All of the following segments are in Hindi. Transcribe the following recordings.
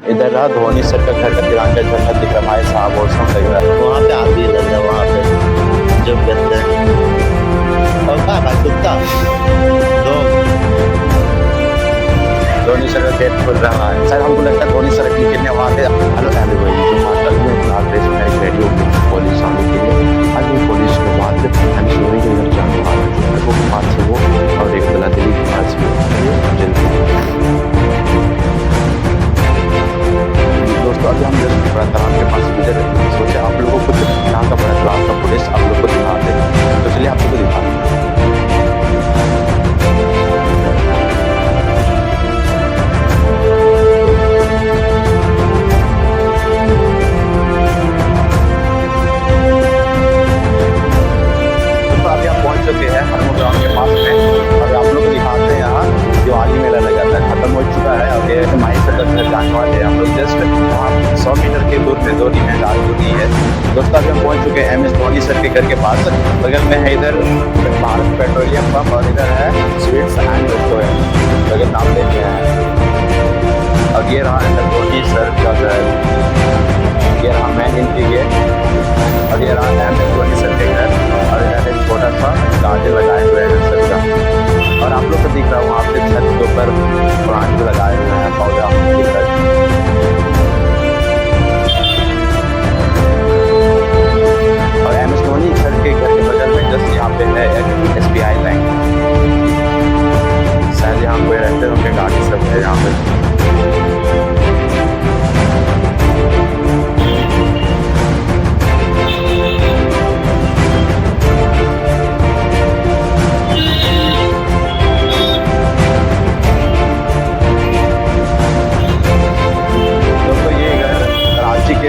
इधर रहा धोनी सर का घर का तिरंगा झंडा दिख रहा भाई साहब, और सब लग रहा है। वहाँ पे आदमी लग रहा है, वहाँ पे जो कहते हैं और कहाँ भाई कुत्ता डॉग। धोनी सर का गेट खुल रहा है, सर हमको लगता है धोनी सर की खेलने वहाँ पे। हेलो हेलो भाई, जो मार्शल में क्लास ड्रेस में एक रेडियो पुलिस आने के लिए आज भी पुलिस के बाद हम सोने के घर जाने वाले थे, वो पास से वो और एक बला दिली के पास में जल्दी। दोस्तों अभी हम जस्ट बड़ा तालाब के पास गुजर रहे थे, सोचे आप लोगों को कुछ यहाँ का बड़ा तालाब का पुलिस आप लोग को दिखाते हैं, तो चलिए आप लोग को दिखाते हैं। चुके हैं हरमो ग्राउंड के पास में, और आप लोग को दिखाते हैं यहाँ दिवाली मेला लगा था, खत्म हो चुका है और ये माही से 10 मिनट जाने वाले हैं हम लोग। जस्ट वहाँ 100 मीटर के दूर पे धोनी है, रात धोनी है। दोस्तों अभी हम पहुँच चुके हैं MS धोनी सर के घर के पास, बगल में है इधर भारत पेट्रोलियम पंप और इधर है स्वीट्स एंड रेस्टोरेंट, बगल नाम लेते हैं। और ये रहा अंदर धोनी सर का घर, ये रहा मेन एंट्री गेट, और ये रहा MS धोनी सर के घर, और इधर एक छोटा सा गार्डन लगाए हुए हैं सर का। और आप लोग को दिख रहा है वहाँ पे छत के ऊपर प्लांट लगाए हुए हैं, पौधा दिख रहा है। और MS धोनी सर के घर के बगल में जस्ट यहाँ पे है एक SBI बैंक, शायद यहाँ पे रहते होंगे, गाड़ी सब है यहाँ पे।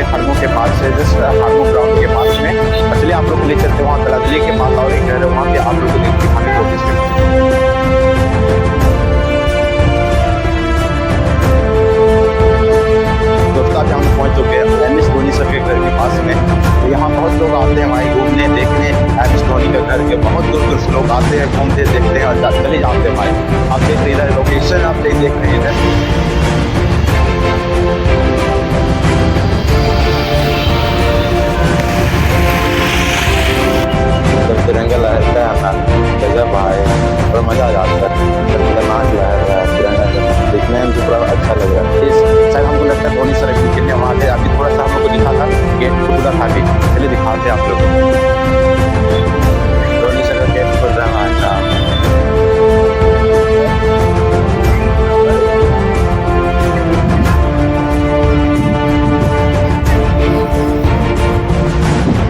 हरमो के पास है, जस्ट हरमो ग्राउंड के पास में। चलिए आप लोग ले चलते हैं वहाँ तलादली के पास, और एक घर है वहाँ पे, आप लोग को दिखाने की कोशिश करते हैं। दोस्तों अभी हम पहुँच चुके हैं MS धोनी सर के घर के पास में। तो यहाँ बहुत लोग आते हैं भाई घूमने देखने, MS धोनी का घर के बहुत दूर दूर से लोग आते हैं, घूमते देखते हैं और चले जाते हैं भाई। आप देख रहे इधर लोकेशन, आप देख रहे हैं इधर तिरंगा लहरता है ना, गजब भाई, और मज़ा आ जाता है। खतरनाक लहर रहा है तिरंगा, दिखने में पूरा अच्छा लग रहा है। इस शायद हमको लगता है धोनी सर की खेलने वहाँ थे, अभी थोड़ा सा हम लोग को दिखा था, गेट खुला था अभी, चलिए दिखाते हैं आप लोग को। धोनी सर का गेट खुल रहा है। अच्छा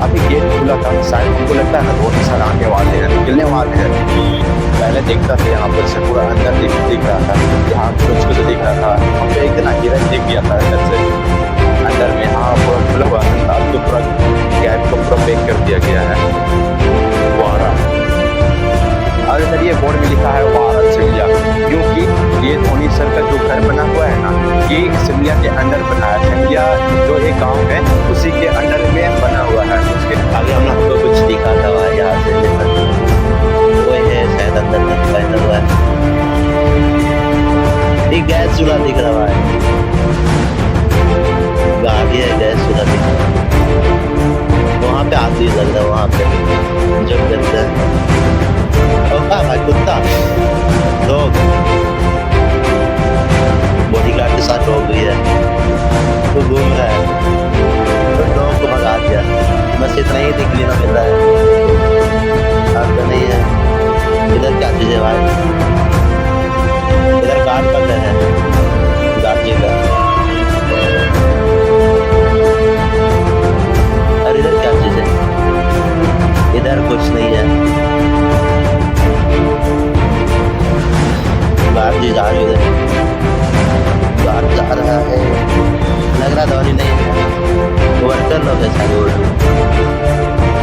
अभी गेट खुला था, शायद हमको लगता है ना धोनी सर आने वाले हैं, निकलने वाले हैं। पहले देखता था यहाँ पर से पूरा अंदर दिख रहा था, यहाँ कुछ दिख रहा था, हम तो एक दिन आगे दिख गया था अंदर से, अंदर में हाँ पूरा खुला हुआ था। अब तो पूरा गैप को पूरा पैक कर दिया गया है, वारा। और इधर ये बोर्ड में लिखा है वारा सिमलिया, क्योंकि ये धोनी सर का जो घर बना हुआ है ना, ये सिमलिया के अंदर बना है। सिमलिया जो एक गाँव है उसी के अंडर में बना हुआ है। उसके आगे हम आपको कुछ दिखा था वहाँ, यहाँ से लेकर वो है शायद अंदर तक पहना हुआ है। एक गैस चूल्हा दिख रहा है, गाड़ी है, गैस चूल्हा दिख रहा है। वहाँ पे आदमी लग रहा है, वहाँ पे जो कहते हैं और कहाँ भाई कुत्ता डॉग। बॉडीगार्ड के साथ डॉग भी है, वो घूम रहा है, तो डॉग को भगा दिया। बस इतना ही देखने को मिल रहा है, अब तो नहीं है। इधर क्या चीज़ है भाई, इधर गार्ड का घर है, गार्ड जी का। और इधर क्या चीज़ है, इधर कुछ नहीं है। गार्ड जी जा रही है, गार्ड जा रहा है, लग रहा धोनी नहीं है, वर्कर लोग है शायद।